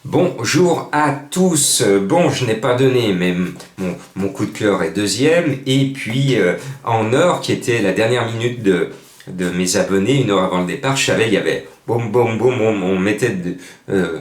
Bonjour à tous. Bon, je n'ai pas donné, mais mon coup de cœur est deuxième. Et puis, en or, qui était la dernière minute de mes abonnés, une heure avant le départ, je savais, il y avait boum, boum, boum, on mettait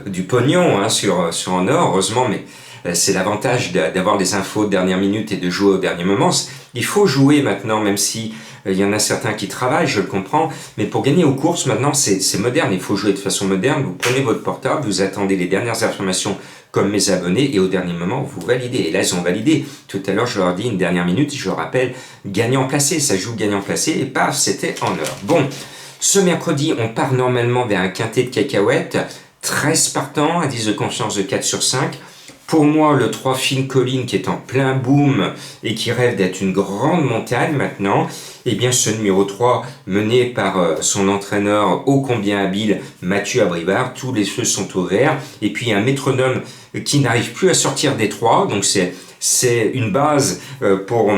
du pognon hein, sur en or, heureusement, mais c'est l'avantage d'avoir des infos de dernière minute et de jouer au dernier moment. Il faut jouer maintenant, même si il y en a certains qui travaillent, je le comprends, mais pour gagner aux courses, maintenant, c'est moderne. Il faut jouer de façon moderne. Vous prenez votre portable, vous attendez les dernières informations comme mes abonnés, et au dernier moment, vous validez. Et là, ils ont validé. Tout à l'heure, je leur dis une dernière minute, je leur rappelle, gagnant placé, ça joue gagnant placé, et paf, c'était en heure. Bon, ce mercredi, on part normalement vers un quintet de cacahuètes, 13 partants, indice de confiance de 4 sur 5. Pour moi, le 3 Phil Collins qui est en plein boom et qui rêve d'être une grande montagne maintenant, eh bien ce numéro 3 mené par son entraîneur ô combien habile Mathieu Abrivard, tous les feux sont au vert, et puis un métronome qui n'arrive plus à sortir des 3, donc c'est une base pour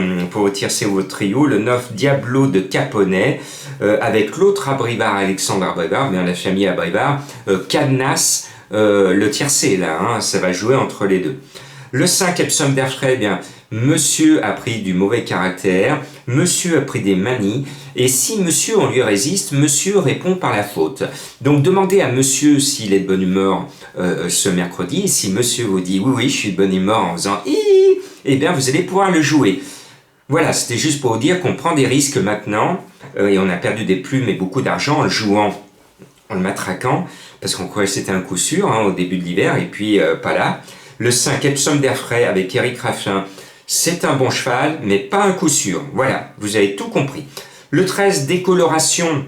tiercer votre trio, le 9 Diablo de Caponnet, avec l'autre Abrivard, Alexandre Abrivard, bien la famille Abrivard, cadenas le tiercé là, hein, ça va jouer entre les deux. Le 5 Epsom d'Affray, eh bien, monsieur a pris du mauvais caractère, monsieur a pris des manies, et si monsieur on lui résiste, monsieur répond par la faute. Donc demandez à monsieur s'il est de bonne humeur ce mercredi, et si monsieur vous dit oui, oui, je suis de bonne humeur en faisant hi, eh bien vous allez pouvoir le jouer. Voilà, c'était juste pour vous dire qu'on prend des risques maintenant, et on a perdu des plumes et beaucoup d'argent en le jouant, en le matraquant, parce qu'on croyait que c'était un coup sûr hein, au début de l'hiver, et puis pas là. Le 5 Epsom d'Affray avec Eric Raffin, c'est un bon cheval, mais pas un coup sûr. Voilà, vous avez tout compris. Le 13 Décoloration,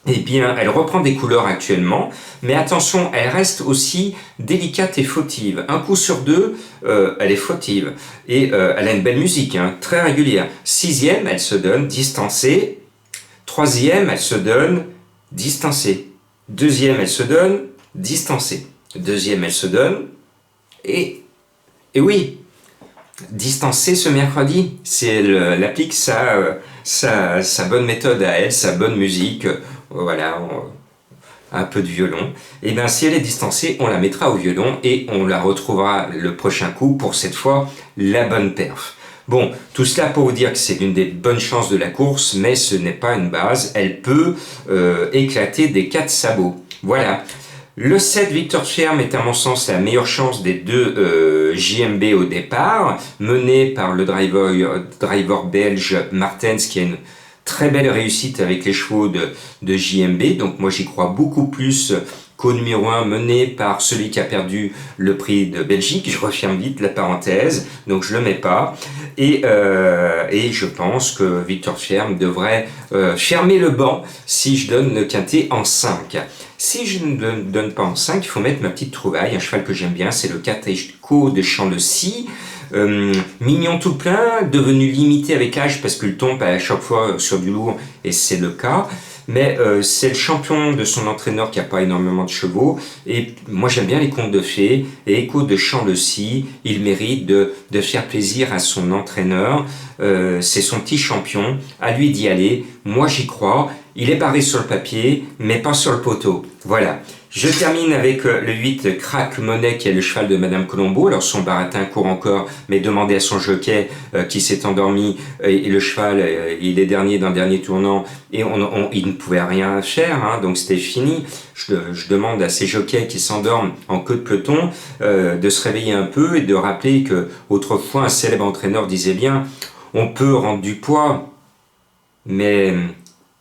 eh bien, elle reprend des couleurs actuellement, mais attention, elle reste aussi délicate et fautive. Un coup sur deux, elle est fautive. Et elle a une belle musique, hein, très régulière. 6e, elle se donne distancée. 3e, elle se donne distancée. 2e, elle se donne distancée. 2e, elle se donne et oui, distancée ce mercredi. Elle applique sa bonne méthode à elle, sa bonne musique. Voilà, un peu de violon. Et bien, si elle est distancée, on la mettra au violon et on la retrouvera le prochain coup pour cette fois la bonne perf. Bon, tout cela pour vous dire que c'est l'une des bonnes chances de la course, mais ce n'est pas une base. Elle peut éclater des 4 sabots. Voilà. Le 7 Victor Ferme est à mon sens la meilleure chance des deux JMB au départ, mené par le driver belge Martens qui a une très belle réussite avec les chevaux de JMB. Donc moi j'y crois beaucoup plus qu'au numéro 1 mené par celui qui a perdu le prix de Belgique. Je referme vite la parenthèse, donc je le mets pas. Et je pense que Victor Ferme devrait fermer le banc si je donne le quintet en 5. Si je ne le donne pas en 5, il faut mettre ma petite trouvaille, un cheval que j'aime bien, c'est le 4 Echo de Champ-le-Cy. Mignon tout plein, devenu limité avec l'âge parce qu'il tombe à chaque fois sur du lourd, et c'est le cas. Mais c'est le champion de son entraîneur qui n'a pas énormément de chevaux. Et moi j'aime bien les contes de fées. Et Echo de Champ-le-Cy, il mérite de faire plaisir à son entraîneur. C'est son petit champion, à lui d'y aller. Moi j'y crois. Il est barré sur le papier, mais pas sur le poteau. Voilà. Je termine avec le 8 Crack Monnaie qui est le cheval de Madame Colombo. Alors son baratin court encore, mais demandez à son jockey qui s'est endormi et le cheval il est dernier dans le dernier tournant et il ne pouvait rien faire, hein, donc c'était fini. Je demande à ces jockeys qui s'endorment en queue de peloton de se réveiller un peu et de rappeler que autrefois un célèbre entraîneur disait bien on peut rendre du poids, mais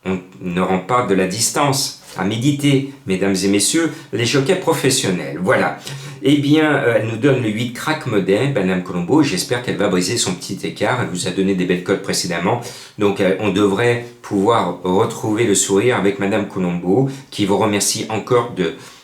on ne rend pas de la distance. À méditer, mesdames et messieurs, les jockeys professionnels. Voilà. Eh bien, elle nous donne le 8 Crack Modèle, Madame Colombo, et j'espère qu'elle va briser son petit écart. Elle vous a donné des belles cotes précédemment, donc on devrait pouvoir retrouver le sourire avec Madame Colombo, qui vous remercie encore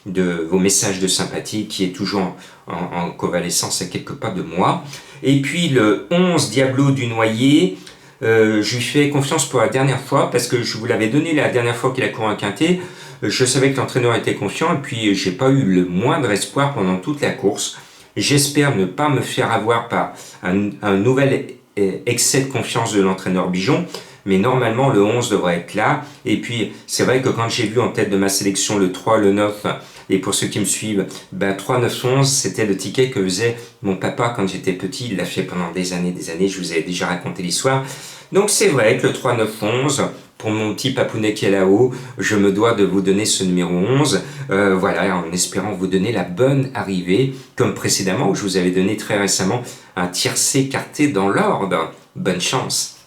de vos messages de sympathie, qui est toujours en convalescence à quelques pas de moi. Et puis le 11 Diablo du Noyer, je lui fais confiance pour la dernière fois parce que je vous l'avais donné la dernière fois qu'il a couru un quintet. Je savais que l'entraîneur était confiant et puis j'ai pas eu le moindre espoir pendant toute la course. J'espère ne pas me faire avoir par un nouvel excès de confiance de l'entraîneur Bijon, mais normalement le 11 devrait être là. Et puis c'est vrai que quand j'ai vu en tête de ma sélection le 3, le 9, et pour ceux qui me suivent, 3, 9, 11, c'était le ticket que faisait mon papa quand j'étais petit. Il l'a fait pendant des années, je vous avais déjà raconté l'histoire. Donc c'est vrai que le 3, 9, 11, pour mon petit papounet qui est là-haut, je me dois de vous donner ce numéro 11, voilà, en espérant vous donner la bonne arrivée, comme précédemment où je vous avais donné très récemment un tiercé carté dans l'ordre. Bonne chance!